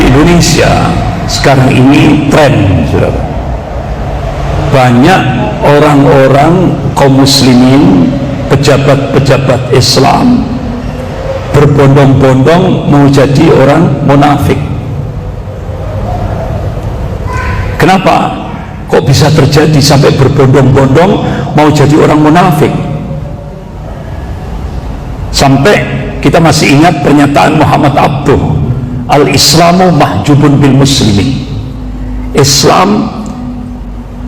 Indonesia sekarang ini tren, saudara. Banyak orang-orang kaum muslimin, pejabat-pejabat Islam berbondong-bondong mau jadi orang munafik. Kenapa kok bisa terjadi sampai berbondong-bondong mau jadi orang munafik? Sampai kita masih ingat pernyataan Muhammad Abduh, al-Islamu mahjubun bil muslimin. Islam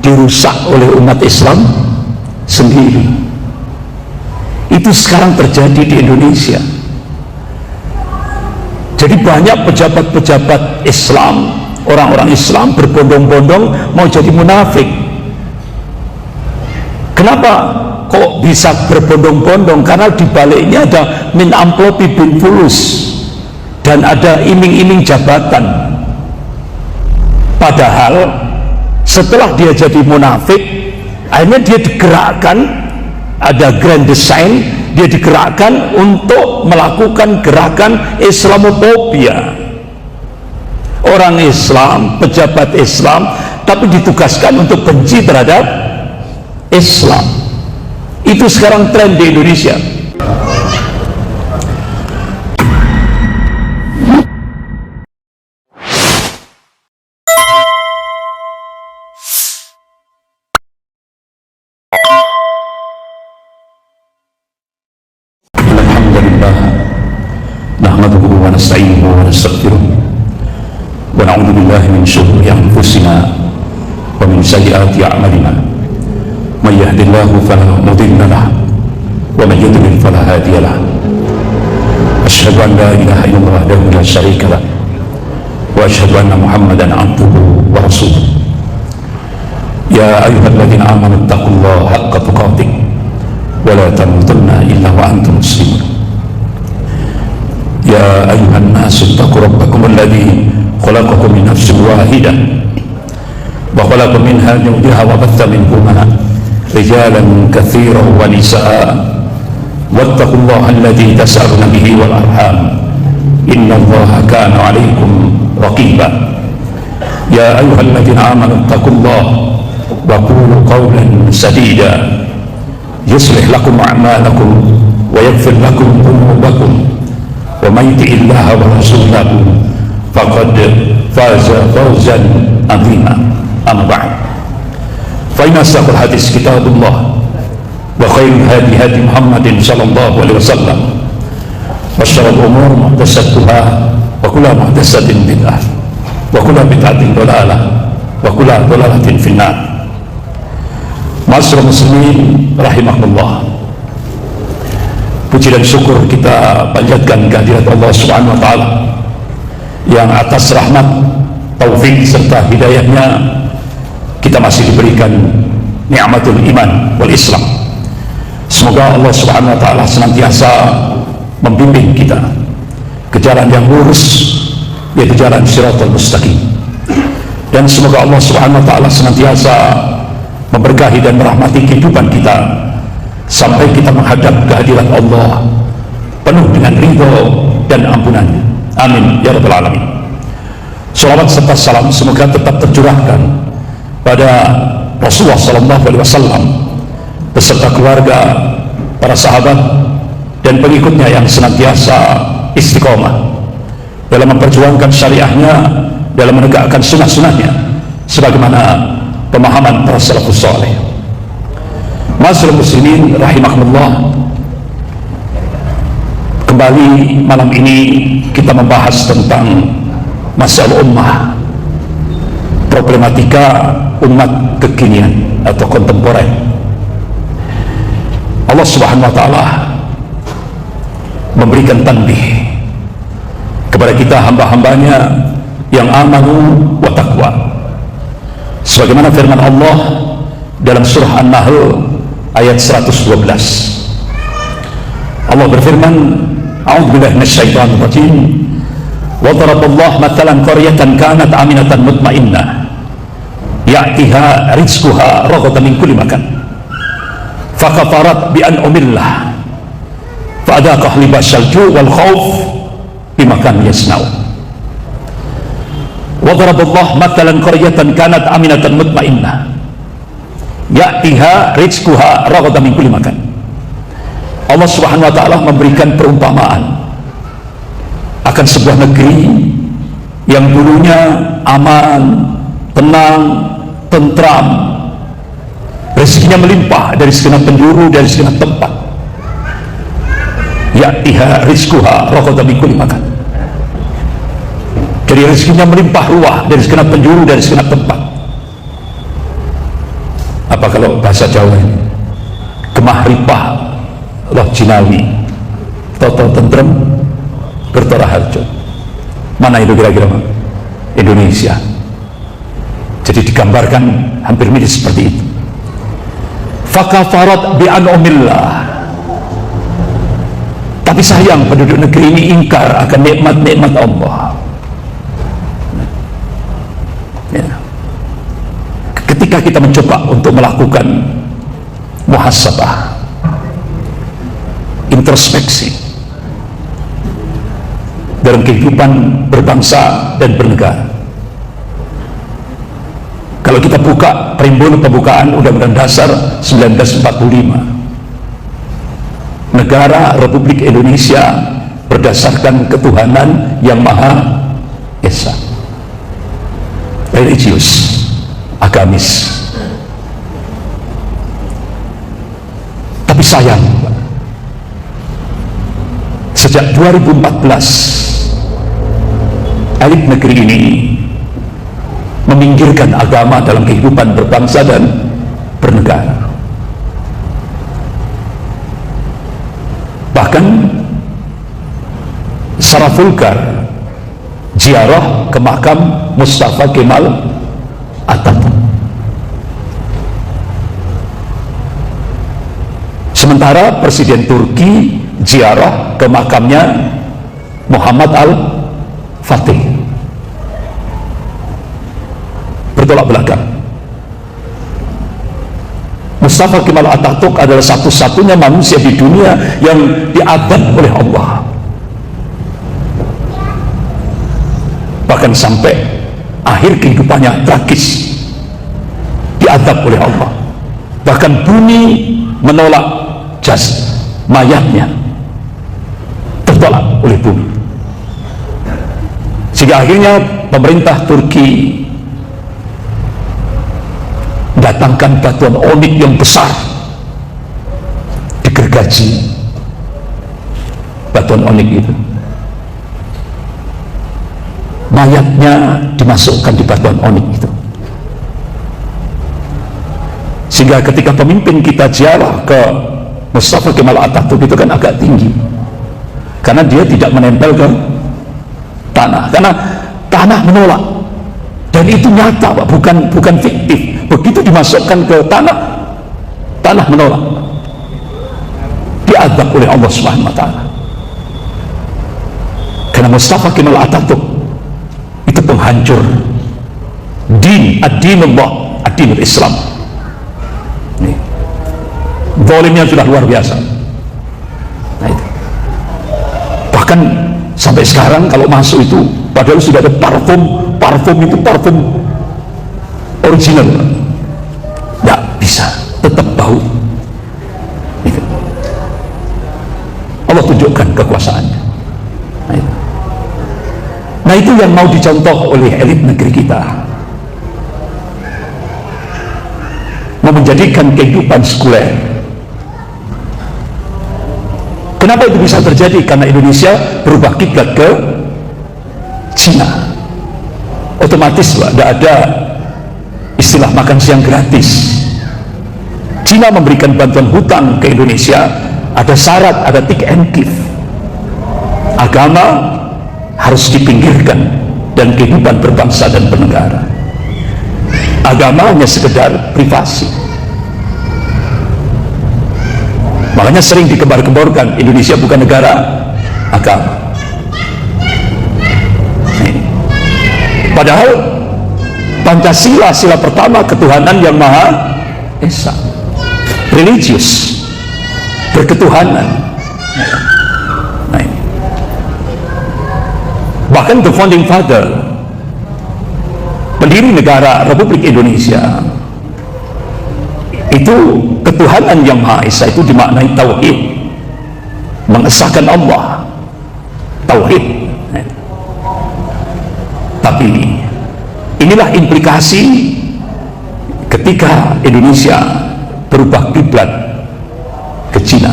dirusak oleh umat Islam sendiri. Itu sekarang terjadi di Indonesia. Jadi banyak pejabat-pejabat Islam, orang-orang Islam berbondong-bondong mau jadi munafik. Kenapa kok bisa berbondong-bondong? Karena dibaliknya ada min amplopi bin fulus dan ada iming-iming jabatan. Padahal setelah dia jadi munafik, akhirnya dia digerakkan, ada grand design, dia digerakkan untuk melakukan gerakan Islamofobia. Orang Islam, pejabat Islam, tapi ditugaskan untuk benci terhadap Islam. Itu sekarang tren di Indonesia. Alhamdulillah, nahmaduhu wa nasta'inuhu wa nastaghfiruh wa na'udzu billahi min syururi anfusina wa min sayyiati a'malina. May yahdihillahu fala mudilla lahu wa may yudlil fala hadiya lahu. Asyhadu an la ilaha illallah wahdahu la syarika lahu wa asyhadu anna Muhammadan 'abduhu wa rasuluh. Ya ayyuhalladzina amanu taqullaha haqqa tuqatih wa la tamutunna illa wa antum muslimun. Ya ayyuhan nasu taqu rabbakum alladzi khalaqakum min nafsin wahidah wa khalaqa minha zawjaha wa batha minhuma rijalan katsiran wa nisaa wattaqullaha alladzi tas'aluna bihi wal arham innallaha kana 'alaykum raqiba. Ya ayyuhalladzina amanu taqullaha wa qulu qawlan sadida yuslih lakum a'malakum wa yaghfir lakum dhunubakum wa may yuti'illaha wa rasulahu faqad faza fawzan 'azima. Amma ba'd. Fa inna asdaqal hadits kitabullah wa khairul hadi hadi Muhammadin sallallahu alaihi wasallam wa syarrul umur muhdatsatuha wa kullu muhdatsatin bid'ah wa kullu bid'atin dhalalah wa kullu dhalalatin finnar. Ma'asyiral muslimin rahimakumullah. Puji dan syukur kita panjatkan kehadirat Allah Subhanahu wa taala yang atas rahmat, taufik serta hidayahnya kita masih diberikan nikmatul iman wal Islam. Semoga Allah Subhanahu wa taala senantiasa membimbing kita ke jalan yang lurus, yaitu jalan Shiratal Mustaqim. Dan semoga Allah Subhanahu wa taala senantiasa memberkahi dan merahmati kehidupan kita sampai kita menghadap kehadirat Allah penuh dengan ridho dan ampunannya. Amin ya rabbal alamin. Salawat serta salam semoga tetap tercurahkan pada Rasulullah sallallahu alaihi wasallam beserta keluarga, para sahabat dan pengikutnya yang senantiasa istiqomah dalam memperjuangkan syariahnya, dalam menegakkan sunnah-sunnahnya sebagaimana pemahaman para salafus saleh. Ma'asyiral muslimin rahimakumullah. Kembali malam ini kita membahas tentang masalah ummah, problematika umat kekinian atau kontemporer. Allah Subhanahu wa taala memberikan tanbih kepada kita hamba-hambanya yang amanu wa taqwa. Sebagaimana firman Allah dalam surah An-Nahl ayat 112. Allah berfirman, a'udzubillahi minasyaitonir rajim. Wa daraballahu mathalan qaryatan kanat aminatan mutmainnah ya'tiha rizquha raghadan min kulli makan fakafarat bi an'amillah fa'adaqaha libasyal ju' wal khauf bima kanu yasna'un. Wa daraballahu mathalan qaryatan kanat aminatan mutmainnah ya'tiha rizquha ragadan min kulli makan. Allah Subhanahu wa taala memberikan perumpamaan akan sebuah negeri yang dulunya aman, tenang, tentram, rezekinya melimpah dari segenap penjuru, dari segenap tempat. Ya'tiha rizquha ragadan min kulli makan. Jadi rezekinya melimpah ruah dari segenap penjuru, dari segenap tempat. Apa kalau bahasa Jawa ini? Gemah ripah loh jinawi, toto tentrem bertora harjo. Mana itu kira-kira? Indonesia. Jadi digambarkan hampir mirip seperti itu. Fakafarat bi'an'umillah. Tapi sayang penduduk negeri ini ingkar akan nikmat-nikmat Allah. Ya. Ketika kita mencoba untuk melakukan muhasabah, introspeksi dalam kehidupan berbangsa dan bernegara, kalau kita buka primbon pembukaan Undang-Undang Dasar 1945, negara Republik Indonesia berdasarkan ketuhanan yang Maha Esa, religius, agamis. Tapi sayang, sejak 2014 elit negeri ini meminggirkan agama dalam kehidupan berbangsa dan bernegara. Bahkan secara vulgar ziarah ke makam Mustafa Kemal Atatürk. Sementara Presiden Turki ziarah ke makamnya Muhammad Al-Fatih. Bertolak belakang. Mustafa Kemal Atatürk adalah satu-satunya manusia di dunia yang diadab oleh Allah. Bahkan sampai akhir kehidupannya tragis, diadab oleh Allah. Bahkan bumi menolak mayatnya, tertolak oleh bumi, sehingga akhirnya pemerintah Turki datangkan batuan onik yang besar, digergaji batuan onik itu, mayatnya dimasukkan di batuan onik itu, sehingga ketika pemimpin kita ziarah ke Mustafa Kemal Atatürk itu kan agak tinggi, karena dia tidak menempel ke tanah, karena tanah menolak, dan itu nyata Pak, bukan fiktif. Begitu dimasukkan ke tanah, tanah menolak, diadab oleh Allah Subhanahu wa taala. Karena Mustafa Kemal Atatürk itu penghancur ad-dinullah, ad-dinul Islam. Zalimnya sudah luar biasa. Nah, itu. Bahkan sampai sekarang kalau masuk itu, padahal sudah ada parfum itu parfum original, nggak bisa, tetap bau. Itu. Allah tunjukkan kekuasaannya. Nah, itu. Nah, itu yang mau dicontoh oleh elit negeri kita, mau menjadikan kehidupan sekuler. Kenapa itu bisa terjadi? Karena Indonesia berubah kiblat ke Cina. Otomatis tidak ada istilah makan siang gratis. Cina memberikan bantuan hutang ke Indonesia, ada syarat, ada tick and give. Agama harus dipinggirkan dan kehidupan berbangsa dan bernegara. Agama hanya sekedar privasi. Makanya sering dikembar-kemborkan Indonesia bukan negara agama. Padahal Pancasila, sila pertama ketuhanan yang Maha Esa, religius, berketuhanan. Nah, ini. Bahkan the founding father pendiri negara Republik Indonesia itu ketuhanan yang Maha Esa itu dimaknai tauhid, mengesahkan Allah, tauhid. Tapi inilah implikasi ketika Indonesia berubah kiblat ke Cina.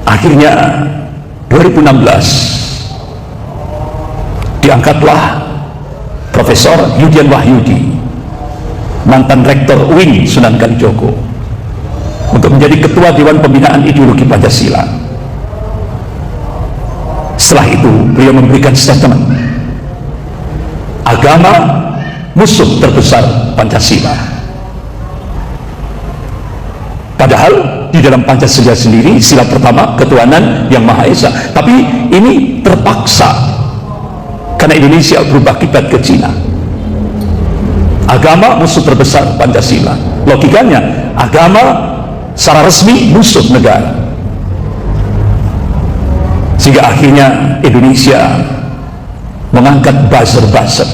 Akhirnya 2016 diangkatlah Profesor Yudian Wahyudi, mantan rektor UIN Sunan Kalijogo, untuk menjadi ketua Dewan Pembinaan Ideologi Pancasila. Setelah itu beliau memberikan statement, agama musuh terbesar Pancasila. Padahal di dalam Pancasila sendiri sila pertama ketuhanan yang Maha Esa, tapi ini terpaksa karena Indonesia berubah kiblat ke Cina. Agama musuh terbesar Pancasila, logikanya agama secara resmi musuh negara, sehingga akhirnya Indonesia mengangkat buzzer-buzzer.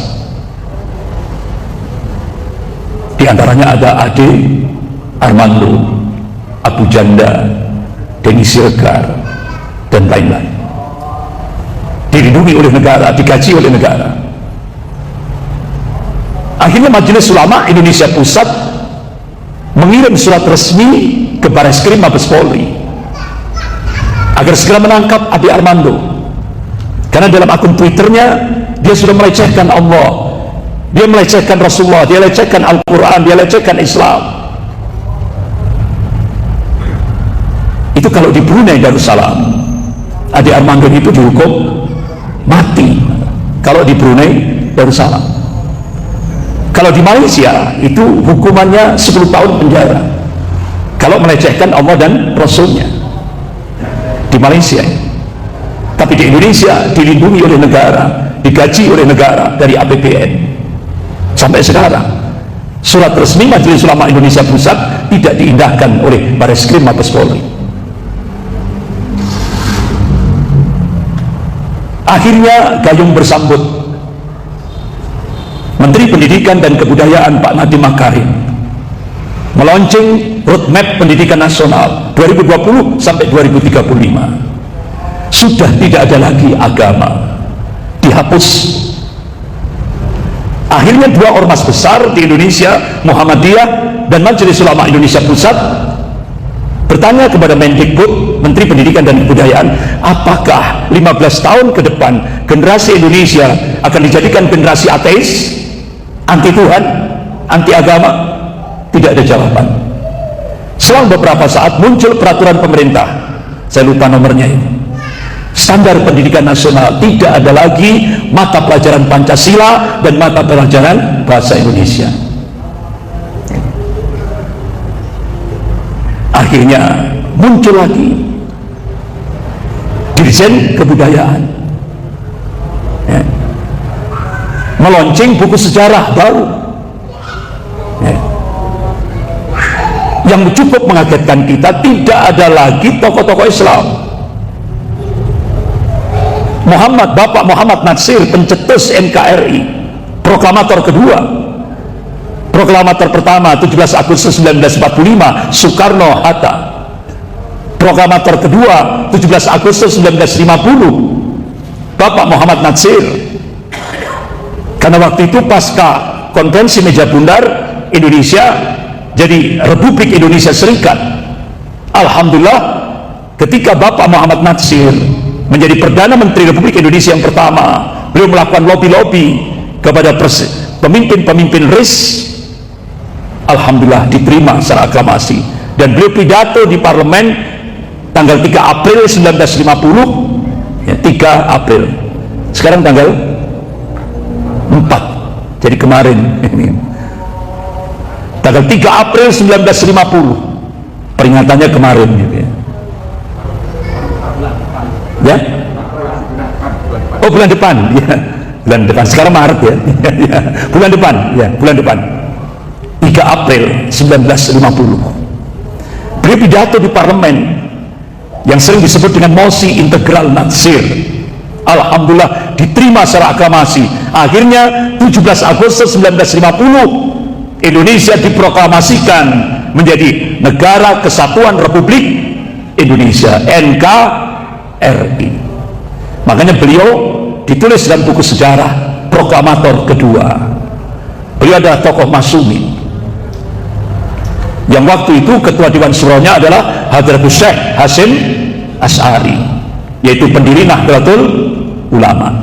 Di antaranya ada Ade Armando, Abu Janda, Denny Siregar, dan lain-lain. Dilindungi oleh negara, digaji oleh negara. Akhirnya Majelis Ulama Indonesia Pusat mengirim surat resmi ke Bareskrim Mabes Polri agar segera menangkap Ade Armando, karena dalam akun Twitternya dia sudah melecehkan Allah, dia melecehkan Rasulullah, dia melecehkan Al-Quran, dia melecehkan Islam. Itu kalau di Brunei Darussalam, Ade Armando itu dihukum mati kalau di Brunei Darussalam. Kalau di Malaysia itu hukumannya 10 tahun penjara kalau melecehkan Allah dan Rasulnya di Malaysia. Tapi di Indonesia dilindungi oleh negara, digaji oleh negara dari APBN. Sampai sekarang surat resmi Majelis Ulama Indonesia Pusat tidak diindahkan oleh Bareskrim Mabes Polri. Akhirnya gayung bersambut, Menteri Pendidikan dan Kebudayaan Pak Nadiem Makarim meluncing roadmap pendidikan nasional 2020 sampai 2035. Sudah tidak ada lagi agama, dihapus. Akhirnya dua ormas besar di Indonesia, Muhammadiyah dan Majelis Ulama Indonesia Pusat, bertanya kepada Mendikbud, Menteri Pendidikan dan Kebudayaan, apakah 15 tahun ke depan generasi Indonesia akan dijadikan generasi ateis, anti Tuhan, anti agama? Tidak ada jawaban. Selang beberapa saat muncul peraturan pemerintah, saya lupa nomornya itu, standar pendidikan nasional, tidak ada lagi mata pelajaran Pancasila dan mata pelajaran bahasa Indonesia. Akhirnya muncul lagi Dirjen Kebudayaan, ya, meluncing buku sejarah baru, ya, yang cukup mengagetkan kita. Tidak ada lagi tokoh-tokoh Islam. Bapak Muhammad Natsir, pencetus NKRI, proklamator kedua. Proklamator pertama 17 Agustus 1945 Soekarno Hatta. Proklamator kedua 17 Agustus 1950 Bapak Muhammad Natsir. Karena waktu itu pasca konvensi meja bundar, Indonesia jadi Republik Indonesia Serikat. Alhamdulillah, ketika Bapak Muhammad Natsir menjadi Perdana Menteri Republik Indonesia yang pertama, beliau melakukan lobby-lobby kepada pemimpin-pemimpin RIS. Alhamdulillah diterima secara aklamasi, dan beliau pidato di parlemen tanggal 3 April 1950, ya, 3 April, sekarang tanggal 4, jadi kemarin tanggal 3 April 1950, peringatannya kemarin gitu ya. Ya? Oh, bulan depan, ya, bulan depan. Sekarang Maret ya, ya. Bulan depan, ya, bulan depan. 3 April 1950. Beliau pidato di parlemen yang sering disebut dengan mosi integral Natsir. Alhamdulillah diterima secara aklamasi. Akhirnya 17 Agustus 1950 Indonesia diproklamasikan menjadi Negara Kesatuan Republik Indonesia, NKRI. Makanya beliau ditulis dalam buku sejarah proklamator kedua. Beliau adalah tokoh Masyumi yang waktu itu ketua Dewan Syuranya adalah Hadratus Syekh Hasyim Asy'ari, yaitu pendiri Nahdlatul Ulama.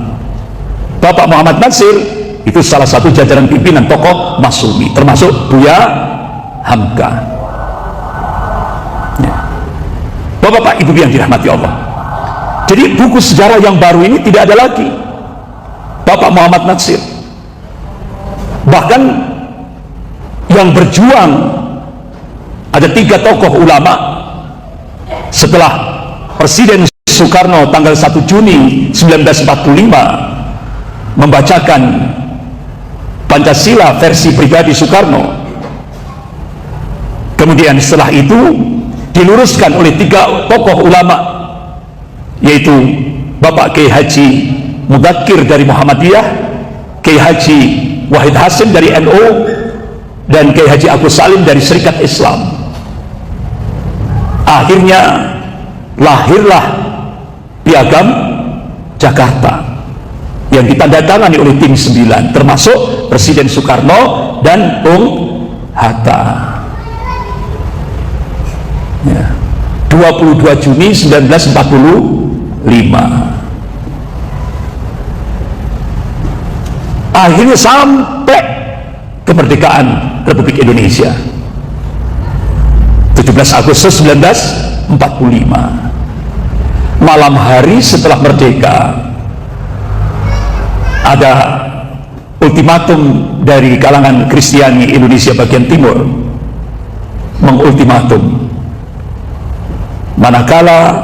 Bapak Muhammad Natsir itu salah satu jajaran pimpinan tokoh Masyumi, termasuk Buya Hamka. Ya. Bapak-bapak, ibu yang dirahmati Allah, jadi buku sejarah yang baru ini tidak ada lagi Bapak Muhammad Natsir. Bahkan yang berjuang ada 3 tokoh ulama setelah Presiden Soekarno tanggal 1 Juni 1945 membacakan Pancasila versi pribadi Soekarno. Kemudian setelah itu diluruskan oleh 3 tokoh ulama, yaitu Bapak Kiai Haji Mudzakkir dari Muhammadiyah, Kiai Haji Wahid Hasim dari NU, dan Kiai Haji Agus Salim dari Serikat Islam. Akhirnya lahirlah Piagam Jakarta yang ditandatangani oleh tim 9, termasuk Presiden Soekarno dan Bung Hatta. Ya. 22 Juni 1945. Akhirnya sampai kemerdekaan Republik Indonesia 17 Agustus 1945. Malam hari setelah merdeka ada ultimatum dari kalangan Kristiani Indonesia bagian timur, mengultimatum manakala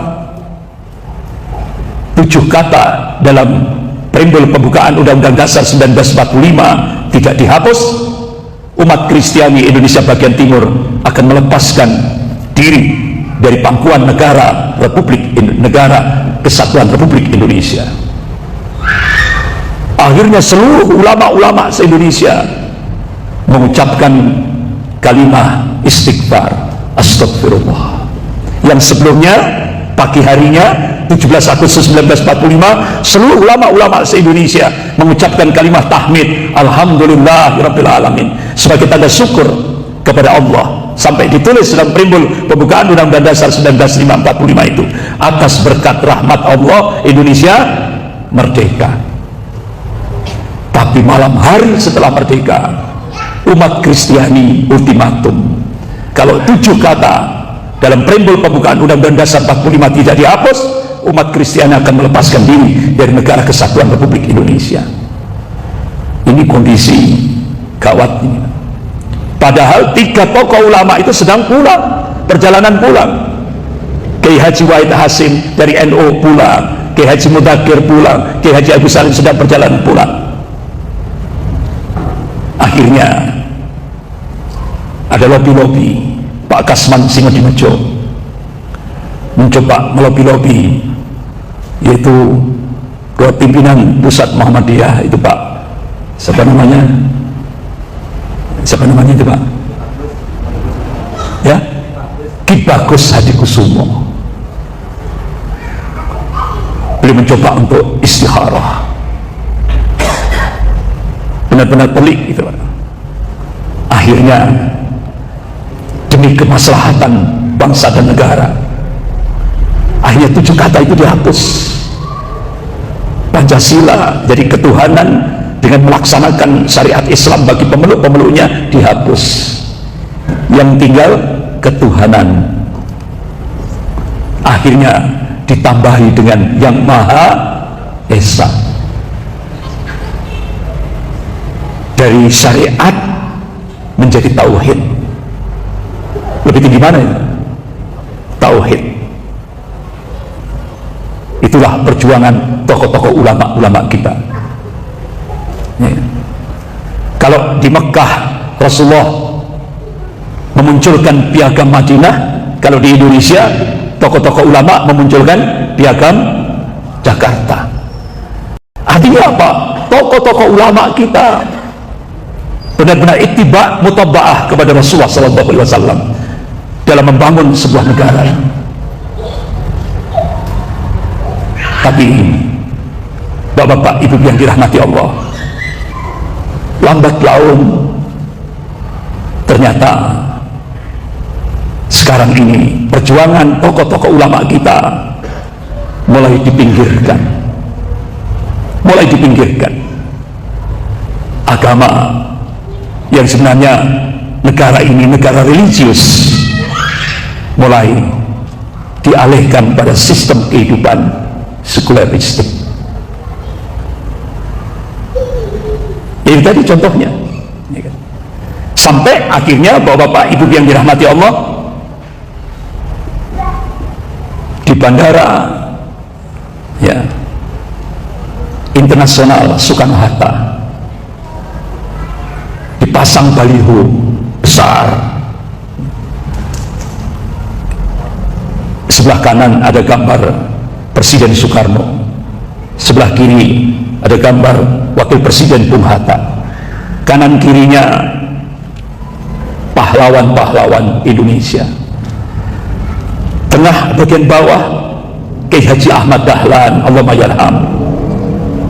7 kata dalam preambul pembukaan Undang-Undang Dasar 1945 tidak dihapus, umat Kristiani Indonesia bagian timur akan melepaskan diri dari pangkuan negara Kesatuan Republik Indonesia. Akhirnya seluruh ulama-ulama se-Indonesia mengucapkan kalimat istighfar, astagfirullah. Yang sebelumnya pagi harinya 17 Agustus 1945 seluruh ulama-ulama se-Indonesia mengucapkan kalimat tahmid, alhamdulillahirabbil alamin, sebagai tanda syukur kepada Allah, sampai ditulis dalam preambul pembukaan Undang-Undang Dasar 1945 itu, atas berkat rahmat Allah Indonesia merdeka. Tapi malam hari setelah merdeka, umat Kristiani ultimatum, kalau 7 kata dalam preambul pembukaan Undang-Undang Dasar 45 tidak dihapus, umat Kristiani akan melepaskan diri dari negara Kesatuan Republik Indonesia. Ini kondisi gawat ini. Padahal 3 tokoh ulama itu sedang pulang, perjalanan pulang. Kiai Haji Wahid Hasim dari NU pulang, Kiai Haji Mudzakkir pulang, Kiai Haji Agus Salim sedang perjalanan pulang. Akhirnya ada lobi-lobi. Pak Kasman Singodimedjo mencoba melobi-lobi, yaitu ke pimpinan pusat Muhammadiyah itu Pak, siapa namanya itu Pak, ya, Ki Bagus Hadikusumo. Beliau mencoba untuk istikharah, benar-benar pelik gitu Pak. Akhirnya demi kemaslahatan bangsa dan negara, akhirnya 7 kata itu dihapus. Pancasila jadi ketuhanan dengan melaksanakan syariat Islam bagi pemeluk-pemeluknya dihapus, yang tinggal ketuhanan. Akhirnya ditambahi dengan yang Maha Esa. Dari syariat menjadi tauhid. Lebih tinggi mana itu? Tauhid. Itulah perjuangan tokoh-tokoh ulama-ulama kita. Ya. Kalau di Mekah Rasulullah memunculkan Piagam Madinah, kalau di Indonesia tokoh-tokoh ulama memunculkan Piagam Jakarta. Artinya apa? Tokoh-tokoh ulama kita benar-benar ittiba mutaba'ah kepada Rasulullah SAW dalam membangun sebuah negara. Tapi bapak-bapak, ibu yang dirahmati Allah, lambat laun ternyata sekarang ini perjuangan tokoh-tokoh ulama kita mulai dipinggirkan. Agama yang sebenarnya negara ini negara religius mulai dialihkan pada sistem kehidupan sekuleristik. Ini tadi contohnya, sampai akhirnya bapak-bapak ibu yang dirahmati Allah, di bandara ya internasional Soekarno-Hatta dipasang baliho besar, sebelah kanan ada gambar Presiden Soekarno, sebelah kiri ada gambar Wakil Presiden Bung Hatta, kanan kirinya pahlawan-pahlawan Indonesia, tengah bagian bawah Kiai Haji Ahmad Dahlan Allahumma yarham,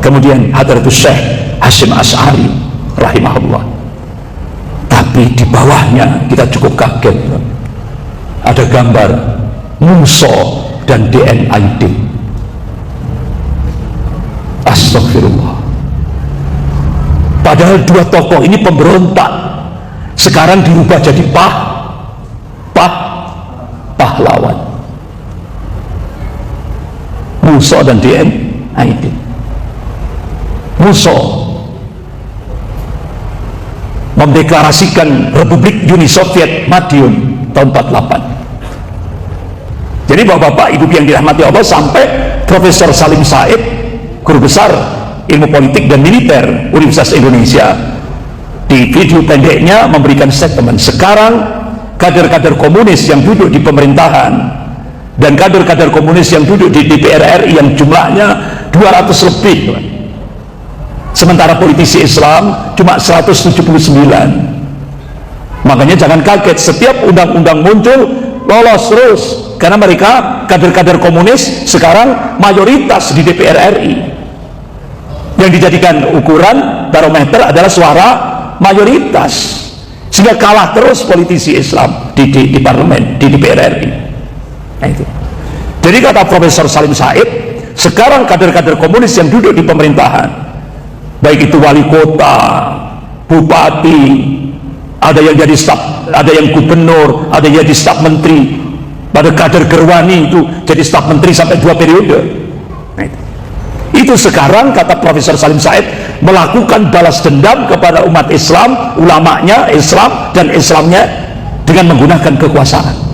kemudian Hadratus Syekh Hasyim Asy'ari rahimahullah. Tapi di bawahnya kita cukup kaget, ada gambar Muso dan DNID. Astagfirullah. Padahal dua tokoh ini pemberontak, sekarang dirubah jadi pahlawan. Muso dan DNID. Muso mendeklarasikan Republik Uni Soviet Madiun tahun 48. Jadi bapak-bapak ibu yang dirahmati Allah, sampai Profesor Salim Said, guru besar ilmu politik dan militer Universitas Indonesia, di video pendeknya memberikan statement, sekarang kader-kader komunis yang duduk di pemerintahan dan kader-kader komunis yang duduk di DPR RI yang jumlahnya 200 lebih, sementara politisi Islam cuma 179. Makanya jangan kaget setiap undang-undang muncul lolos terus, karena mereka kader-kader komunis sekarang mayoritas di DPR RI. Yang dijadikan ukuran barometer adalah suara mayoritas, sehingga kalah terus politisi Islam di parlemen, di DPR RI. Nah, itu. Jadi kata Profesor Salim Said, sekarang kader-kader komunis yang duduk di pemerintahan, baik itu wali kota, bupati, ada yang jadi staf, ada yang gubernur, ada yang jadi staf menteri, pada kader Gerwani itu jadi staf menteri sampai 2 periode. Nah, itu sekarang kata Profesor Salim Said melakukan balas dendam kepada umat Islam, ulamanya Islam dan Islamnya dengan menggunakan kekuasaan.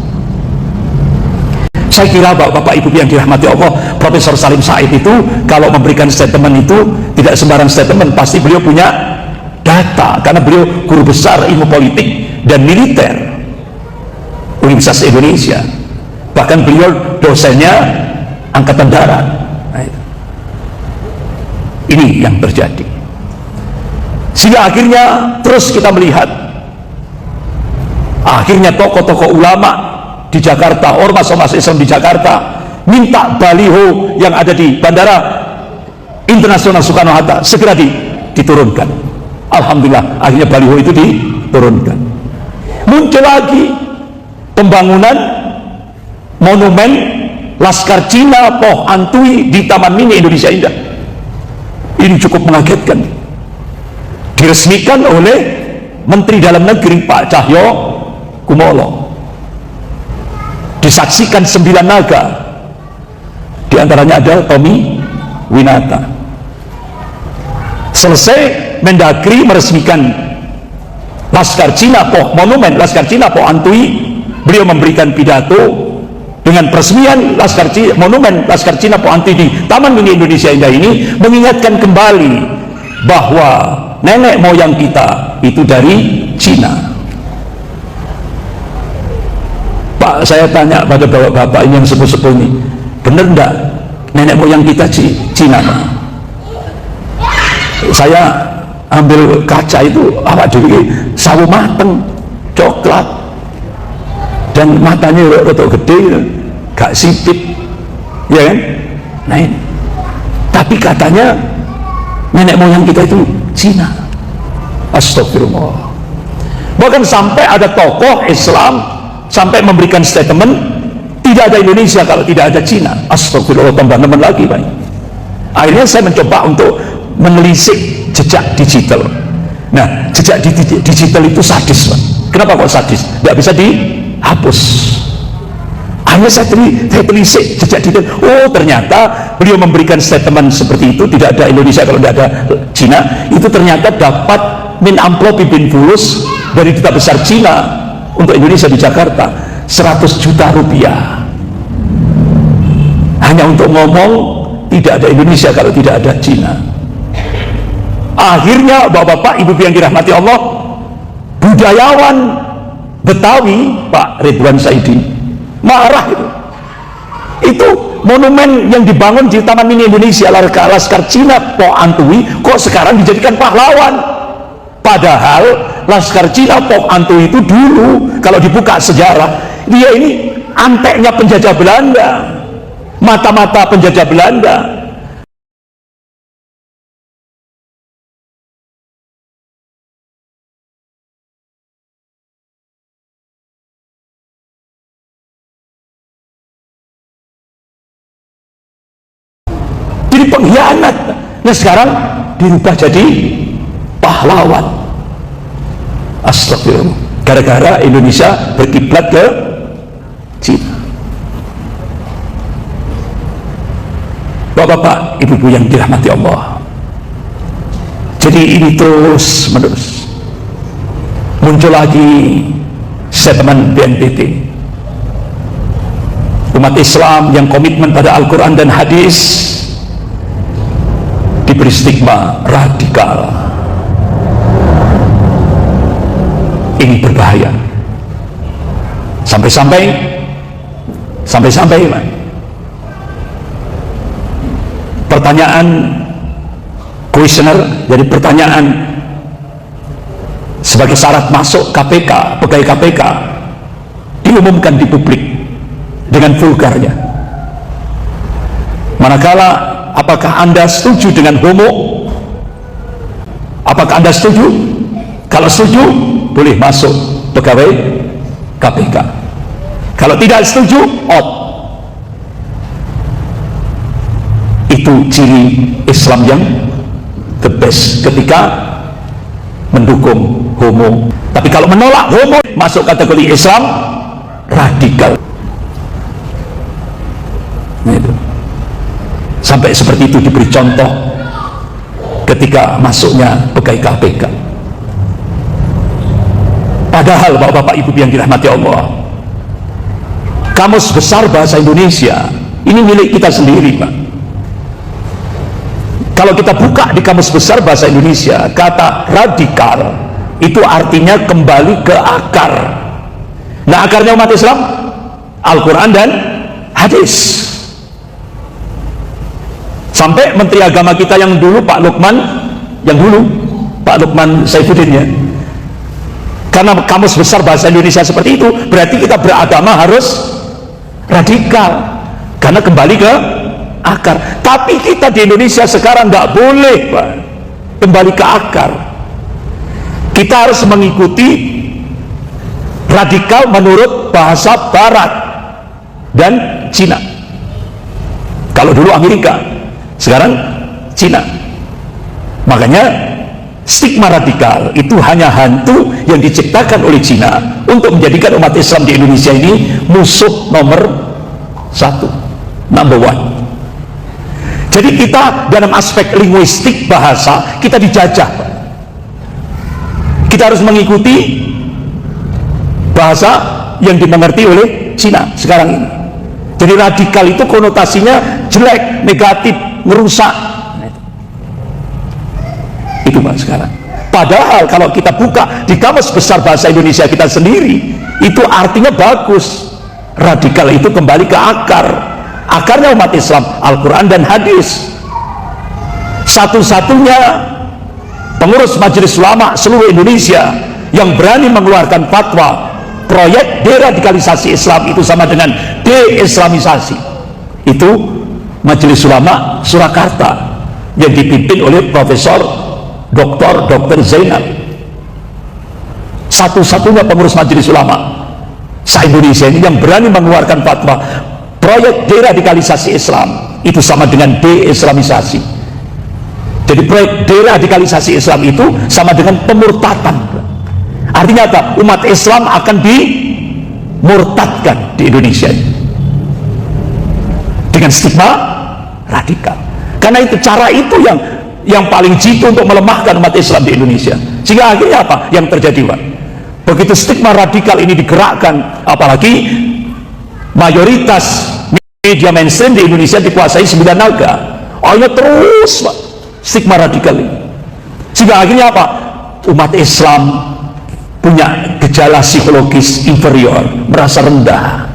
Saya kira bapak ibu yang dirahmati Allah, Profesor Salim Said itu kalau memberikan statement itu tidak sembarang statement, pasti beliau punya data, karena beliau guru besar ilmu politik dan militer Universitas Indonesia, bahkan beliau dosennya Angkatan Darat. Nah, ini yang terjadi, sehingga akhirnya terus kita melihat akhirnya tokoh-tokoh ulama di Jakarta, ormas-ormas Islam di Jakarta minta baliho yang ada di Bandara Internasional Soekarno-Hatta segera diturunkan. Alhamdulillah akhirnya baliho itu diturunkan. Muncul lagi pembangunan monumen Laskar Cina Poh Antui di Taman Mini Indonesia Indah. Ini cukup mengagetkan, diresmikan oleh Menteri Dalam Negeri Pak Cahyo Kumolo, disaksikan 9 naga, diantaranya ada Tommy Winata. Selesai Mendagri meresmikan Laskar Cina Poh, monumen Laskar Cina Poh Antui, beliau memberikan pidato dengan peresmian monumen Laskar Cina Poh Antui di Taman Mini Indonesia Indah ini, mengingatkan kembali bahwa nenek moyang kita itu dari Cina. Pak, saya tanya pada bapak-bapak ini yang sepuh-sepuh ini, benar enggak nenek moyang kita Cina, Pak? Saya ambil kaca itu, awak dhewe sawo mateng coklat dan matanya rotok gede, gak sipit, ya kan? Nah ini. Tapi katanya nenek moyang kita itu Cina. Astagfirullah. Bahkan sampai ada tokoh Islam sampai memberikan statement, tidak ada Indonesia kalau tidak ada Cina. Astagfirullah, tambah teman lagi Pak. Akhirnya saya mencoba untuk menelisik jejak digital. Nah, jejak digital itu sadis Pak. Kenapa kok sadis? Tidak bisa dihapus. Akhirnya saya telisik jejak digital. Oh, ternyata beliau memberikan statement seperti itu, tidak ada Indonesia kalau tidak ada Cina. Itu ternyata dapat min amplopi bin fulus dari duta besar Cina untuk Indonesia di Jakarta, 100 juta rupiah hanya untuk ngomong tidak ada Indonesia kalau tidak ada Cina. Akhirnya bapak-bapak, ibu yang dirahmati Allah, budayawan Betawi Pak Ridwan Saidi marah itu monumen yang dibangun di Taman Mini Indonesia Laskar Cina Po Antui kok sekarang dijadikan pahlawan, padahal Laskar Cina Po Antui itu dulu kalau dibuka sejarah dia ini anteknya penjajah Belanda, mata-mata penjajah Belanda. Jadi pengkhianat. Nah sekarang dirubah jadi pahlawan. Astagfirullah. Gara-gara Indonesia berkiblat ke Cina. Bapak-bapak, ibu-ibu yang dirahmati Allah, jadi ini terus menerus muncul lagi statement BNPB, umat Islam yang komitmen pada Al-Quran dan hadis diberi stigma radikal. Ini berbahaya. Sampai-sampai pertanyaan kuesioner, jadi pertanyaan sebagai syarat masuk KPK, pegawai KPK diumumkan di publik dengan vulgarnya. Manakala apakah Anda setuju dengan homo? Apakah Anda setuju? Kalau setuju boleh masuk pegawai KPK. Kalau tidak setuju, out. Itu ciri Islam yang the best ketika mendukung homo. Tapi kalau menolak homo masuk kategori Islam radikal. Nah, itu. Sampai seperti itu diberi contoh ketika masuknya pegawai KPK. Padahal bapak-bapak ibu yang dirahmati Allah, Kamus Besar Bahasa Indonesia ini milik kita sendiri Pak. Kalau kita buka di Kamus Besar Bahasa Indonesia, kata radikal itu artinya kembali ke akar. Nah, akarnya umat Islam Al-Quran dan hadis. Sampai Menteri Agama kita yang dulu Pak Lukman Saifuddin ya, karena Kamus Besar Bahasa Indonesia seperti itu, berarti kita beragama harus radikal karena kembali ke akar. Tapi kita di Indonesia sekarang nggak boleh Pak kembali ke akar. Kita harus mengikuti radikal menurut bahasa Barat dan Cina. Kalau dulu Amerika, sekarang Cina. Makanya stigma radikal itu hanya hantu yang diciptakan oleh Cina untuk menjadikan umat Islam di Indonesia ini musuh nomor 1, number 1. Jadi kita dalam aspek linguistik bahasa kita dijajah. Kita harus mengikuti bahasa yang dimengerti oleh Cina sekarang ini. Jadi radikal itu konotasinya jelek, negatif, merusak. Itu Pak sekarang. Padahal kalau kita buka di Kamus Besar Bahasa Indonesia kita sendiri, itu artinya bagus. Radikal itu kembali ke akar. Akarnya umat Islam Al-Quran dan hadis. Satu-satunya pengurus majelis ulama seluruh Indonesia yang berani mengeluarkan fatwa proyek deradikalisasi Islam itu sama dengan deislamisasi, itu majelis ulama Surakarta yang dipimpin oleh Profesor Dr. Zainal, satu-satunya pengurus majelis ulama se-Indonesia ini yang berani mengeluarkan fatwa proyek deradikalisasi Islam itu sama dengan deislamisasi. Jadi proyek deradikalisasi Islam itu sama dengan pemurtatan. Artinya apa? Umat Islam akan dimurtadkan di Indonesia dengan stigma radikal. Karena itu cara itu yang paling jitu untuk melemahkan umat Islam di Indonesia. Sehingga akhirnya apa yang terjadi, Pak? Begitu stigma radikal ini digerakkan, apalagi mayoritas media mainstream di Indonesia dikuasai 9 naga, akhirnya terus, Pak, stigma radikal ini. Sehingga akhirnya apa? Umat Islam punya gejala psikologis inferior, merasa rendah,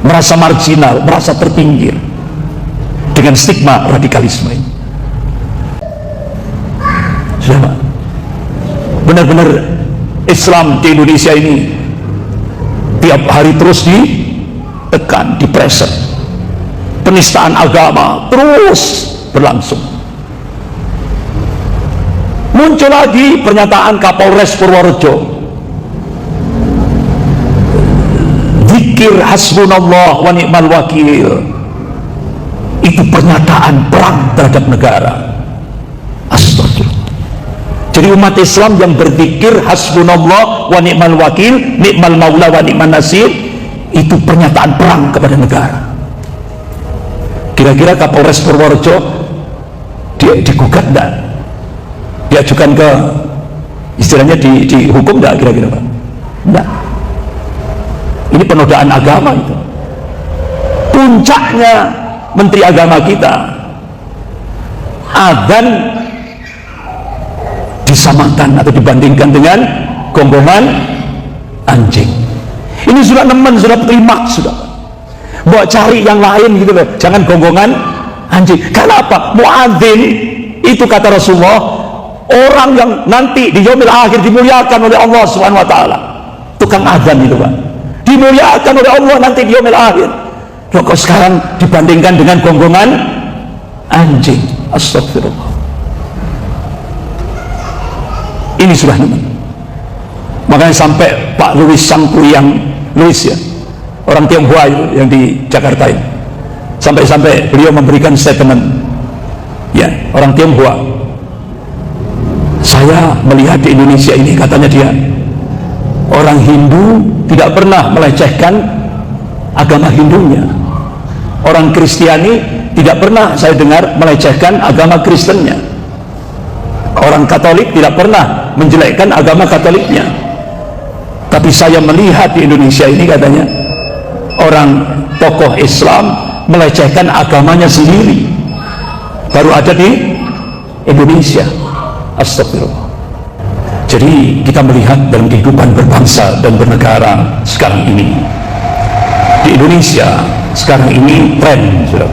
merasa marginal, merasa terpinggir dengan stigma radikalisme ini. Sudah, Pak, benar-benar Islam di Indonesia ini tiap hari terus ditekan, dipreset, penistaan agama terus berlangsung. Muncul lagi pernyataan Kapolres Purworejo, zikir hasbunallah wa ni'mal wakil, itu pernyataan perang terhadap negara. Astagfirullah. Jadi umat Islam yang berzikir hasbunallah wa ni'mal wakil, ni'mal maula wa ni'man nasir, itu pernyataan perang kepada negara. Kira-kira Kapolres Purworejo dia digugat enggak? Diajukan ke, istilahnya dihukum enggak kira-kira, Pak? Enggak. Ini penodaan agama itu. Puncaknya Menteri Agama kita adzan disamakan atau dibandingkan dengan gonggongan anjing. Ini sudah nemen, sudah terima, sudah. Buat cari yang lain gitu loh, jangan gonggongan anjing. Karena apa? Muadzin itu kata Rasulullah, orang yang nanti di yaumil akhir dimuliakan oleh Allah Subhanahu wa taala. Tukang adzan itu, Pak, dimuliakan oleh Allah nanti di yaumil akhir. Loh, kok sekarang dibandingkan dengan gonggongan anjing? Astagfirullah. Ini sudah nemen. Makanya sampai Pak Louis Sangkuyang, Louis ya, orang Tionghoa yang di Jakarta ini, sampai beliau memberikan statement, ya, orang Tionghoa, saya melihat di Indonesia ini, katanya dia, orang Hindu tidak pernah melecehkan agama Hindunya, orang Kristiani tidak pernah saya dengar melecehkan agama Kristennya, orang Katolik tidak pernah menjelekkan agama Katoliknya. Tapi saya melihat di Indonesia ini, katanya, orang tokoh Islam melecehkan agamanya sendiri, baru ada di Indonesia. Astagfirullah. Jadi kita melihat dalam kehidupan berbangsa dan bernegara sekarang ini, di Indonesia sekarang ini tren, sudah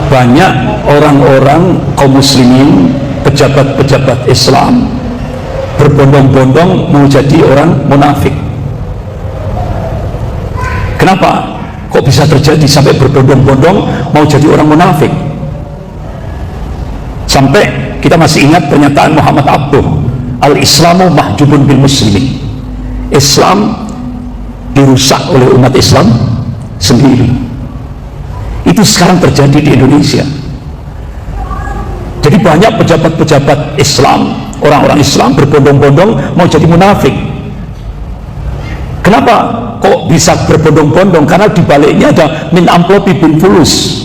banyak orang-orang kaum muslimin, pejabat-pejabat Islam berbondong-bondong mau jadi orang munafik. Kenapa kok bisa terjadi sampai berbondong-bondong mau jadi orang munafik? Sampai kita masih ingat pernyataan Muhammad Abduh, al-Islamu mahjubun bil muslimin, Islam dirusak oleh umat Islam sendiri. Itu sekarang terjadi di Indonesia. Jadi banyak pejabat-pejabat Islam, orang-orang Islam berbondong-bondong mau jadi munafik. Kenapa kok bisa berbondong-bondong? Karena dibaliknya ada min amplopi bin fulus,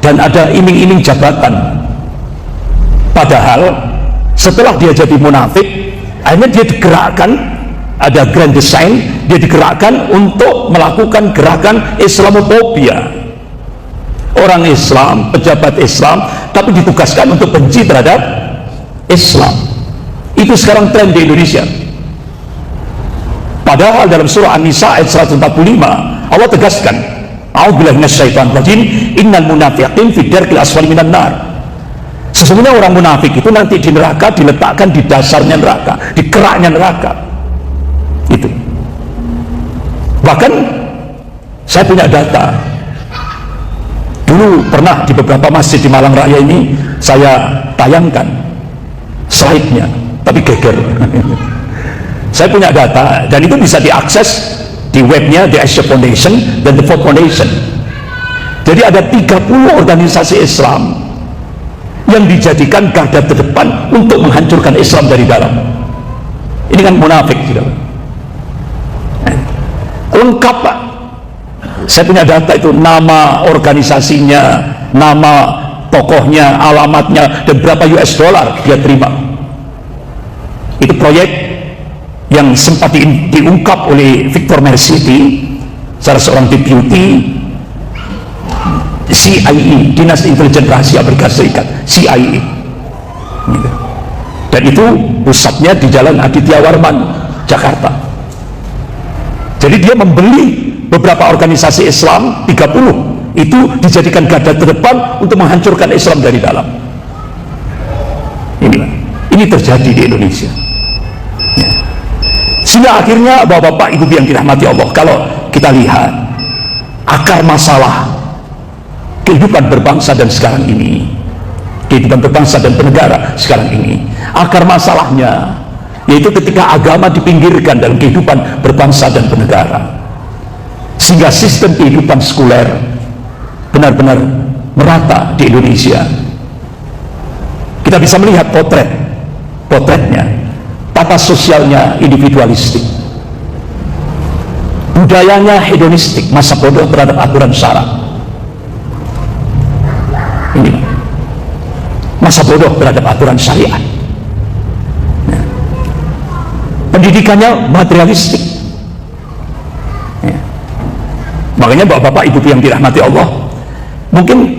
dan ada iming-iming jabatan. Padahal setelah dia jadi munafik, akhirnya dia digerakkan, ada grand design, dia digerakkan untuk melakukan gerakan Islamofobia. Orang Islam, pejabat Islam, tapi ditugaskan untuk benci terhadap Islam. Itu sekarang tren di Indonesia. Padahal dalam surah An-Nisa ayat 145 Allah tegaskan, a'udzubillahi minasyaitonir rajim, innal munafiqin fi darkil asfali minan nar. Sesungguhnya orang munafik itu nanti di neraka diletakkan di dasarnya neraka, di keraknya neraka. Itu. Bahkan saya punya data. Dulu pernah di beberapa masjid di Malang Raya ini saya tayangkan slide-nya, tapi geger. Saya punya data dan itu bisa diakses di webnya The Asia Foundation dan The Ford Foundation. Jadi ada 30 organisasi Islam yang dijadikan garda terdepan untuk menghancurkan Islam dari dalam. Ini kan munafik, sudah. Lengkap, Pak. Saya punya data itu, nama organisasinya, nama tokohnya, alamatnya, dan berapa US dollar dia terima. Itu proyek yang sempat diungkap oleh Victor Merciti, salah seorang deputi CIA, Dinas Intelijen Rahasia Amerika Serikat, CIA. Dan itu pusatnya di Jalan Aditya Warman, Jakarta. Jadi dia membeli beberapa organisasi Islam, 30, itu dijadikan garda terdepan untuk menghancurkan Islam dari dalam. Ini terjadi di Indonesia. Ya. Sehingga akhirnya bapak-bapak, ibu yang dirahmati Allah, kalau kita lihat akar masalah kehidupan berbangsa dan sekarang ini, kehidupan berbangsa dan bernegara sekarang ini, akar masalahnya yaitu ketika agama dipinggirkan dalam kehidupan berbangsa dan bernegara, sehingga sistem kehidupan sekuler benar-benar merata di Indonesia. Kita bisa melihat potretnya, tata sosialnya individualistik, budayanya hedonistik, masa bodoh terhadap aturan syara. Ini masa bodoh terhadap aturan syariat. Nah, pendidikannya materialistik. Ya. Makanya bapak-bapak ibu yang dirahmati Allah, mungkin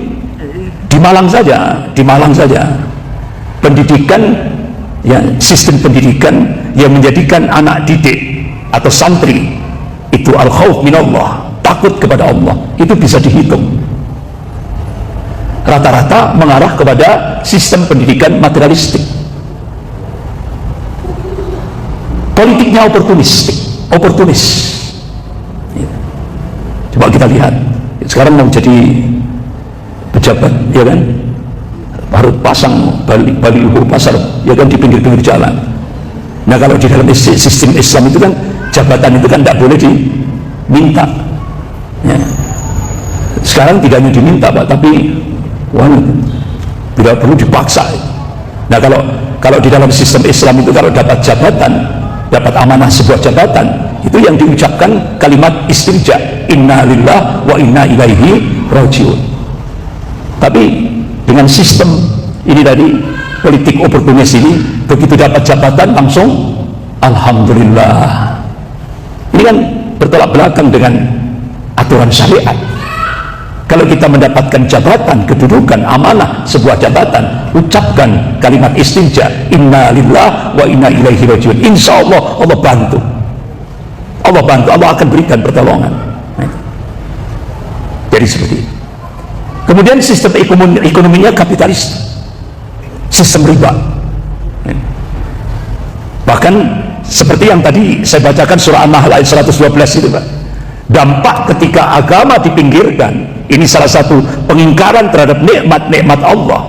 di Malang saja pendidikan, ya, sistem pendidikan yang menjadikan anak didik atau santri itu al-khauf minallah, takut kepada Allah, itu bisa dihitung. Rata-rata mengarah kepada sistem pendidikan materialistik. Politiknya oportunis. Coba kita lihat, sekarang mau jadi pejabat, ya kan, baru pasang baliho pasar, ya kan, di pinggir-pinggir jalan. Nah, kalau di dalam sistem Islam itu kan jabatan itu kan tidak boleh diminta. Ya. Sekarang tidak hanya diminta, Pak, tapi tidak perlu dipaksa. Nah, kalau di dalam sistem Islam itu kalau dapat jabatan, dapat amanah sebuah jabatan, itu yang diucapkan kalimat istirja, inna lillah wa inna ilaihi rajiun. Tapi dengan sistem ini tadi, politik oportunis ini, begitu dapat jabatan langsung alhamdulillah. Ini kan bertolak belakang dengan aturan syariat. Kalau kita mendapatkan jabatan, kedudukan, amanah sebuah jabatan, ucapkan kalimat istinja, inna lillah wa inna ilaihi rajiun. Insya Allah, Allah bantu, Allah akan berikan pertolongan. Jadi seperti itu. Kemudian sistem ekonominya kapitalis, sistem riba. Bahkan seperti yang tadi saya bacakan surah An-Nahl ayat 112 itu, Pak. Dampak ketika agama dipinggirkan, ini salah satu pengingkaran terhadap nikmat-nikmat Allah.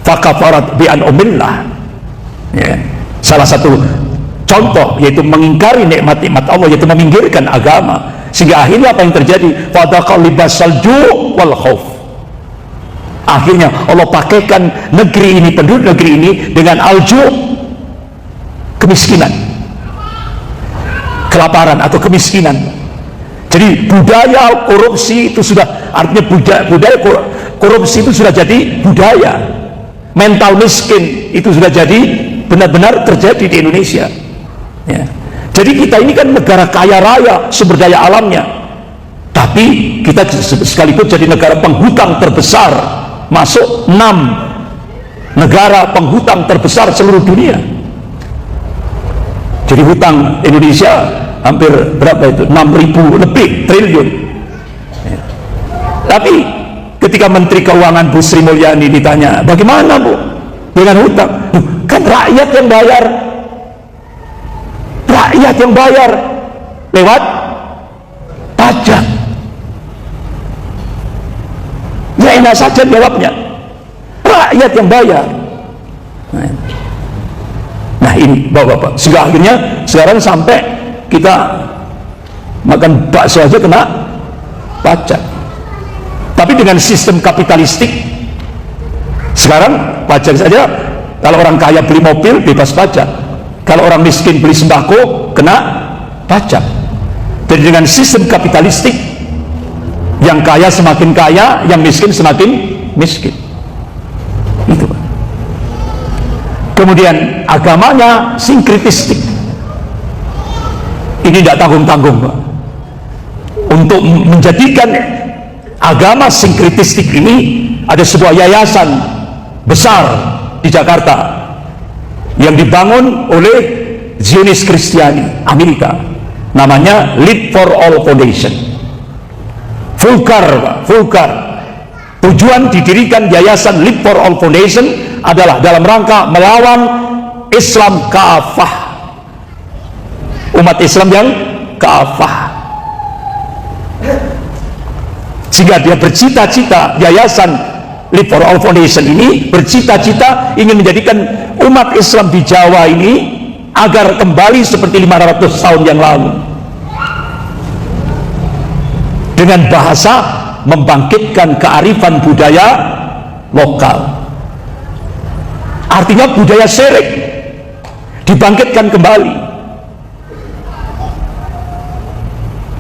Fakafarat bi an'umillah. Ya. Salah satu contoh yaitu mengingkari nikmat-nikmat Allah, yaitu meminggirkan agama. Sehingga akhirnya apa yang terjadi? Fadaqal libasal ju' wal khauf. Akhirnya Allah pakaikan negeri ini, penduduk negeri ini dengan alju', kemiskinan, kelaparan atau kemiskinan. Jadi budaya korupsi itu sudah, artinya budaya korupsi itu sudah jadi budaya. Mental miskin itu sudah jadi benar-benar terjadi di Indonesia. Ya. Jadi kita ini kan negara kaya raya sumber daya alamnya, tapi kita sekaligus jadi negara penghutang terbesar, masuk 6 negara penghutang terbesar seluruh dunia. Jadi hutang Indonesia hampir berapa itu? 6.000 lebih triliun. Ya. Tapi ketika Menteri Keuangan Bu Sri Mulyani ditanya, bagaimana Bu dengan hutang. Kan rakyat yang bayar, lewat pajak. Ya enak saja jawabnya, rakyat yang bayar. Nah ini bapak-bapak, sehingga akhirnya sekarang sampai kita makan bakso aja kena pajak. Tapi dengan sistem kapitalistik sekarang pajak saja, kalau orang kaya beli mobil bebas pajak, kalau orang miskin beli sembako kena pajak. Jadi dengan sistem kapitalistik, yang kaya semakin kaya, yang miskin semakin miskin. Itu Pak. Kemudian agamanya sinkritistik. Ini tidak tanggung-tanggung Pak. Untuk menjadikan agama sinkritistik ini, ada sebuah yayasan besar di Jakarta yang dibangun oleh Zionis Kristiani Amerika, namanya Lead for All Foundation. Vulgar Pak, vulgar. Tujuan didirikan yayasan Lead for All Foundation adalah dalam rangka melawan Islam kafah, umat Islam yang kafah. Sehingga dia bercita-cita, yayasan Lead for All Foundation ini bercita-cita ingin menjadikan umat Islam di Jawa ini agar kembali seperti 500 tahun yang lalu, dengan bahasa membangkitkan kearifan budaya lokal. Artinya budaya syirik dibangkitkan kembali.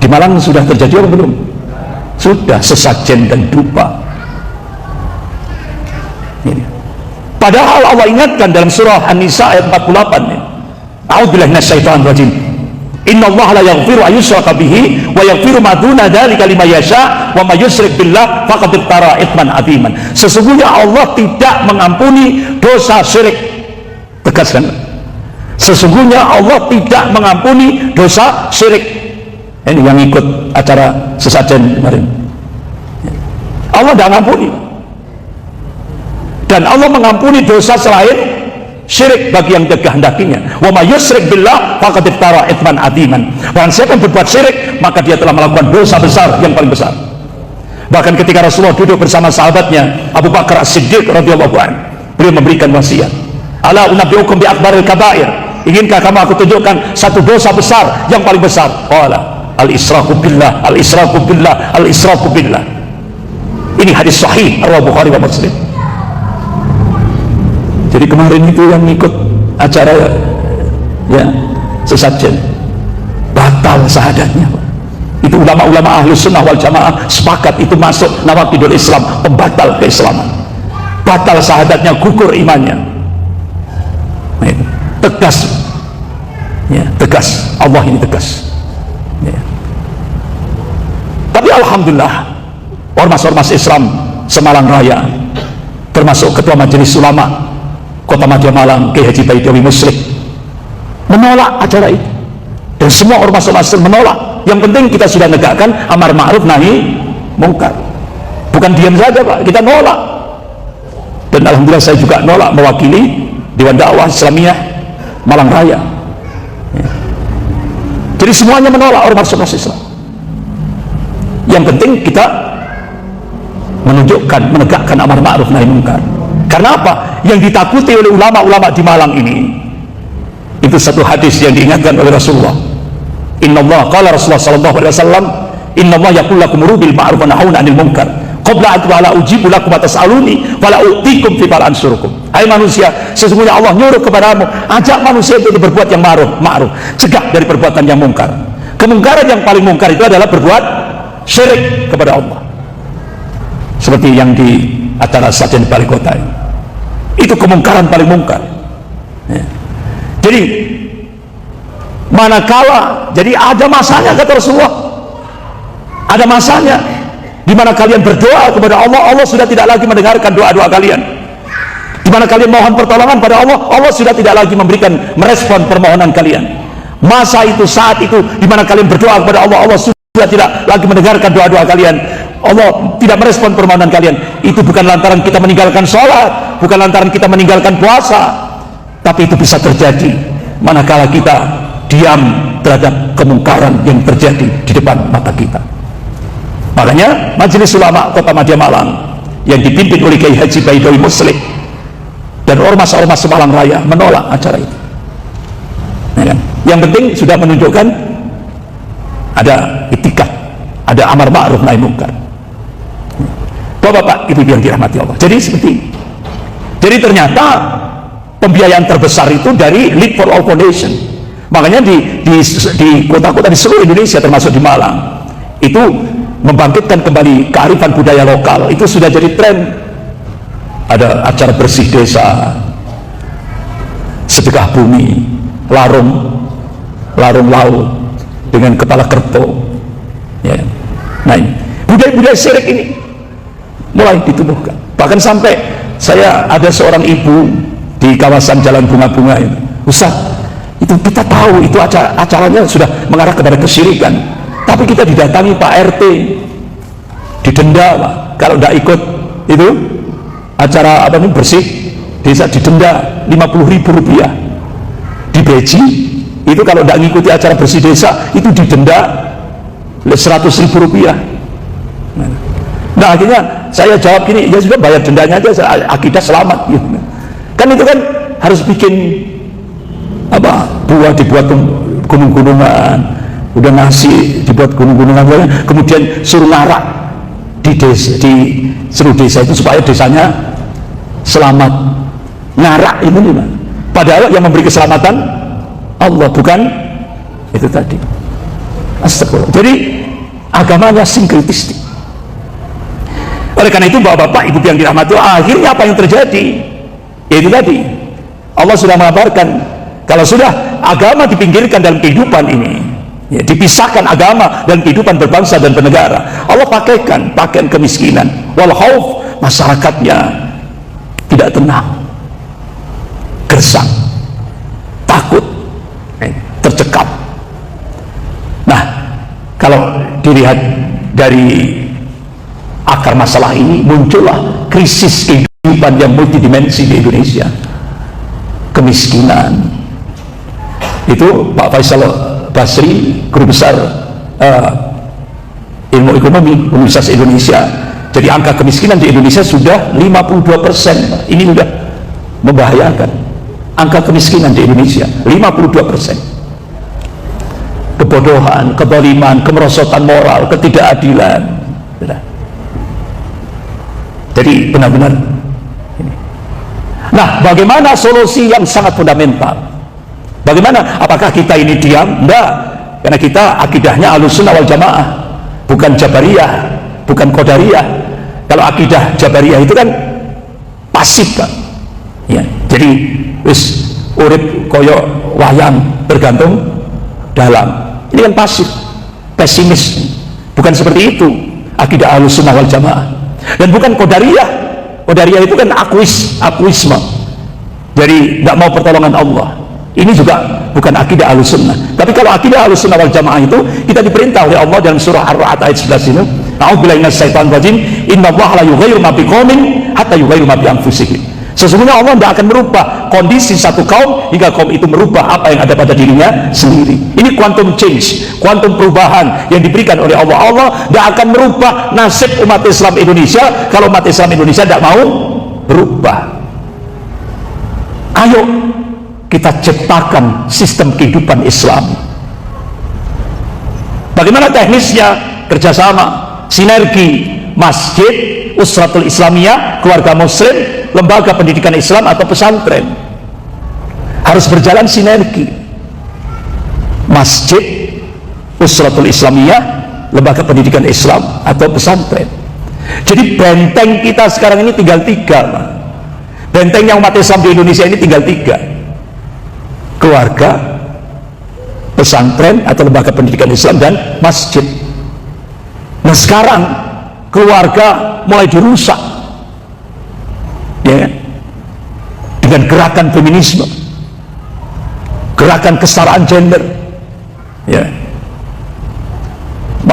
Di Malang sudah terjadi apa belum? Sudah, sesajen dan dupa. Ini. Padahal Allah ingatkan dalam surah An-Nisa ayat 48, A'udzubillahi minasyaitonir rajim. Innallaha la yaghfiru an yushraka bihi wa yaghfiru ma duna dzalika liman yasha wa may yusyrik billah faqad iftara itsman adziman. Sesungguhnya Allah tidak mengampuni dosa syirik. Tegaskan. Sesungguhnya Allah tidak mengampuni dosa syirik. Ini yang ikut acara sesajen kemarin. Allah tidak mengampuni. Dan Allah mengampuni dosa selain syirik bagi yang dikehendakinya. Wa may yusyrik billah faqad iftara itsman adziman. Barang siapa yang berbuat syirik, maka dia telah melakukan dosa besar yang paling besar. Bahkan ketika Rasulullah duduk bersama sahabatnya Abu Bakar As-Siddiq radhiyallahu anhu, beliau memberikan wasiat. Ala unabbiukum bi akbaril kabair. Inkah kamu aku tunjukkan satu dosa besar yang paling besar? Qala al-israku billah, al-israku billah, al-israku billah. Ini hadis sahih riwayat Bukhari dan Muslim. Jadi kemarin itu yang ikut acara ya sesajen batal syahadatnya. Itu ulama-ulama ahlu sunnah wal jamaah sepakat itu masuk nawaqidul Islam, pembatal keislaman. Batal syahadatnya, gugur imannya. Tegas ya, tegas. Allah ini tegas ya. Tapi alhamdulillah ormas-ormas Islam Semalang Raya, termasuk Ketua Majelis Ulama Kota Madya Malang, Kiai Haji Baidawi Muslik, menolak acara itu. Dan semua ormas-ormas menolak. Yang penting kita sudah negakkan amar ma'ruf nahi mungkar. Bukan diam saja Pak, kita nolak. Dan alhamdulillah saya juga nolak mewakili Dewan Dakwah Islamiyah Malang Raya ya. Jadi semuanya menolak ormas-ormas Islam. Yang penting kita menunjukkan, menegakkan amar ma'ruf nahi mungkar. Karena apa? Yang ditakuti oleh ulama-ulama di Malang ini, itu satu hadis yang diingatkan oleh Rasulullah. Innallaha qala Rasulullah sallallahu alaihi wasallam, innallaha yaqulu lakum rubil ma'ruf wa nahuna 'anil munkar. Qabla an la ujibu lakum tas'aluni wa la utikum fi bal ansurukum. Hai manusia, sesungguhnya Allah nyuruh kepadamu, ajak manusia untuk berbuat yang ma'ruf, cegah dari perbuatan yang mungkar. Kemungkaran yang paling mungkar itu adalah berbuat syirik kepada Allah. Seperti yang di acara sajian balik kota ini. Itu kemungkaran paling mungkar ya. Jadi manakala, jadi ada masanya kata Rasulullah, ada masanya di mana kalian berdoa kepada Allah, Allah sudah tidak lagi mendengarkan doa-doa kalian. Di mana kalian mohon pertolongan pada Allah, Allah sudah tidak lagi merespon permohonan kalian. Masa itu, saat itu di mana kalian berdoa kepada Allah, Allah sudah Tuhan tidak lagi mendengarkan doa-doa kalian. Allah tidak merespon permohonan kalian. Itu bukan lantaran kita meninggalkan sholat, bukan lantaran kita meninggalkan puasa, tapi itu bisa terjadi manakala kita diam terhadap kemungkaran yang terjadi di depan mata kita. Makanya Majelis Ulama Kota Madya Malang yang dipimpin oleh Kiai Haji Baidowi Muslim dan ormas-ormas Malang Raya menolak acara itu. Ya kan? Yang penting sudah menunjukkan ada itikat, ada amar ma'ruf nahi munkar. Bapak-bapak, ibu yang dirahmati Allah. Jadi seperti ini. Jadi ternyata pembiayaan terbesar itu dari Lead for All Foundation. Makanya di kota-kota di seluruh Indonesia termasuk di Malang itu membangkitkan kembali kearifan budaya lokal. Itu sudah jadi tren. Ada acara bersih desa, sedekah bumi, larung laut dengan kepala kerto, ya. Nah, budaya-budaya syirik ini mulai ditumbuhkan. Bahkan sampai saya ada seorang ibu di kawasan Jalan Bunga-Bunga itu, Ustaz, itu kita tahu itu acaranya sudah mengarah kepada kesyirikan, tapi kita didatangi Pak RT, didenda Pak, kalau tidak ikut itu acara apa ini bersih desa, didenda 50.000 rupiah. Di Beji itu kalau tidak mengikuti acara bersih desa itu didenda 100.000 rupiah. Nah akhirnya saya jawab gini, ya sudah bayar dendanya aja, akidah selamat gitu. Kan itu kan harus bikin apa, buah dibuat gunung-gunungan, udah nasi dibuat gunung-gunungan, kemudian suruh ngarak di desa, di seluruh desa itu supaya desanya selamat. Ngarak ini nih, padahal yang memberi keselamatan Allah, bukan itu tadi. Astagfirullah. Jadi agamanya sinkretistik. Oleh karena itu bapak-bapak, ibu yang dirahmati, akhirnya apa yang terjadi? Itu tadi Allah sudah mengabarkan kalau sudah agama dipinggirkan dalam kehidupan ini, ya, dipisahkan agama dan kehidupan berbangsa dan bernegara, Allah pakaikan pakaian kemiskinan, wal khauf, masyarakatnya tidak tenang, gersang, takut, tercekap. Nah, kalau dilihat dari akar masalah ini, muncullah krisis kehidupan yang multidimensi di Indonesia. Kemiskinan itu Pak Faisal Basri, guru besar ilmu ekonomi Universitas Indonesia, jadi angka kemiskinan di Indonesia sudah 52%. Ini sudah membahayakan. Angka kemiskinan di Indonesia 52%. Kebodohan, kezaliman, kemerosotan moral, ketidakadilan. Jadi benar-benar ini. Nah, bagaimana solusi yang sangat fundamental? Bagaimana? Apakah kita ini diam? Enggak, karena kita akidahnya Ahlussunnah wal Jamaah, bukan Jabariyah, bukan Qadariyah. Kalau akidah Jabariyah itu kan pasif, Pak. Ya, jadi wis urip koyo wayang bergantung dalam. Ini kan pasif, pesimis. Bukan seperti itu akidah Ahlussunnah wal Jamaah. Dan bukan Qadariyah. Qadariyah itu kan akuisme, jadi tidak mau pertolongan Allah. Ini juga bukan akidah Ahlussunnah. Tapi kalau akidah Ahlussunnah wal Jamaah itu, kita diperintah oleh Allah dalam surah Ar-Ra'd ayat 11 ini, a'udzubillahi minasyaitonir rajim, innallaha la yughayyiru ma biqaumin hatta yughayyiru ma bi anfusihim. Sesungguhnya Allah tidak akan merubah kondisi satu kaum hingga kaum itu merubah apa yang ada pada dirinya sendiri. Ini quantum change, quantum perubahan yang diberikan oleh Allah. Allah tidak akan merubah nasib umat Islam Indonesia kalau umat Islam Indonesia tidak mau berubah. Ayo kita ciptakan sistem kehidupan Islam. Bagaimana teknisnya? Kerjasama, sinergi, masjid, Usratul Islamiyah, keluarga muslim, lembaga pendidikan Islam atau pesantren harus berjalan sinergi. Masjid, Usratul Islamiyah, lembaga pendidikan Islam atau pesantren. Jadi benteng kita sekarang ini tinggal 3, Pak. Bentengnya umat Islam di Indonesia ini tinggal 3: keluarga, pesantren atau lembaga pendidikan Islam, dan masjid. Nah sekarang keluarga mulai dirusak, ya, dengan gerakan feminisme, gerakan kesetaraan gender, ya.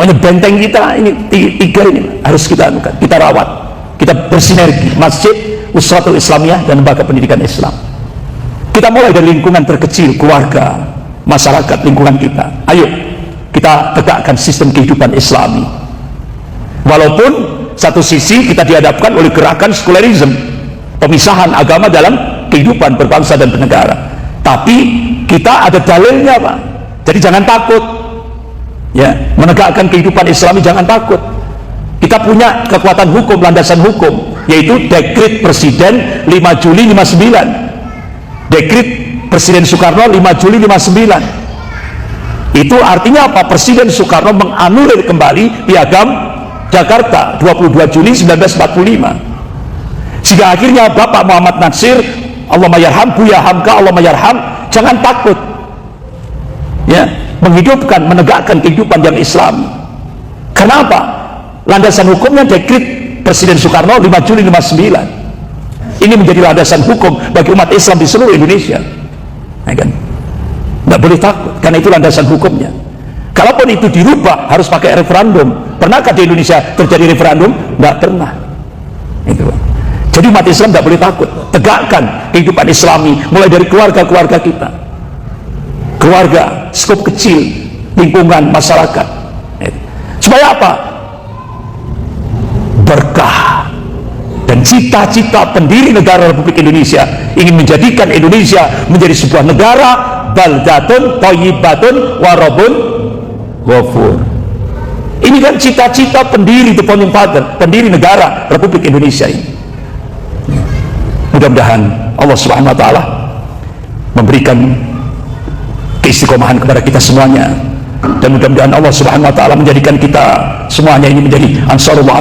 Makanya benteng kita ini tiga ini harus kita anukan, kita rawat, kita bersinergi, masjid, Usratul Islamiyah, dan lembaga pendidikan Islam. Kita mulai dari lingkungan terkecil, keluarga, masyarakat, lingkungan kita. Ayo kita tegakkan sistem kehidupan Islami. Walaupun satu sisi kita dihadapkan oleh gerakan sekularisme, pemisahan agama dalam kehidupan berbangsa dan bernegara, tapi kita ada dalilnya, Pak. Jadi jangan takut ya, menegakkan kehidupan Islami, jangan takut. Kita punya kekuatan hukum, landasan hukum, yaitu Dekret Presiden 5 Juli 59. Dekret Presiden Soekarno 5 Juli 59. Itu artinya apa? Presiden Soekarno menganulir kembali Piagam Jakarta 22 Juli 1945. Sehingga akhirnya Bapak Muhammad Natsir, Allahumma yarham, Buya Hamka, Allahumma yarham, jangan takut ya, menghidupkan, menegakkan kehidupan yang Islam. Kenapa? Landasan hukumnya Dekret Presiden Soekarno 5 Juli 59. Ini menjadi landasan hukum bagi umat Islam di seluruh Indonesia. Nah, kan? Nggak boleh takut, karena itu landasan hukumnya. Kalaupun itu dirubah harus pakai referendum. Pernahkah di Indonesia terjadi referendum? Nggak pernah. Itu. Jadi umat Islam nggak boleh takut. Tegakkan kehidupan Islami mulai dari keluarga-keluarga kita. Keluarga, skop kecil, lingkungan, masyarakat. Supaya apa? Berkah dan cita-cita pendiri negara Republik Indonesia ingin menjadikan Indonesia menjadi sebuah negara baldatun thayyibatun warabun ghafur. Ini kan cita-cita pendiri, the founding father, pendiri negara Republik Indonesia ini. Mudah-mudahan Allah Subhanahu wa taala memberikan keistiqomahan kepada kita semuanya, dan mudah-mudahan Allah Subhanahu wa taala menjadikan kita semuanya ini menjadi ansarullah,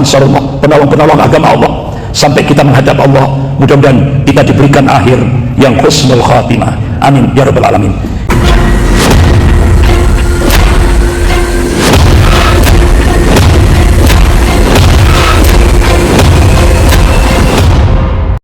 penolong-penolong agama Allah sampai kita menghadap Allah. Mudah-mudahan kita diberikan akhir yang husnul khatimah. Amin ya rabbal alamin.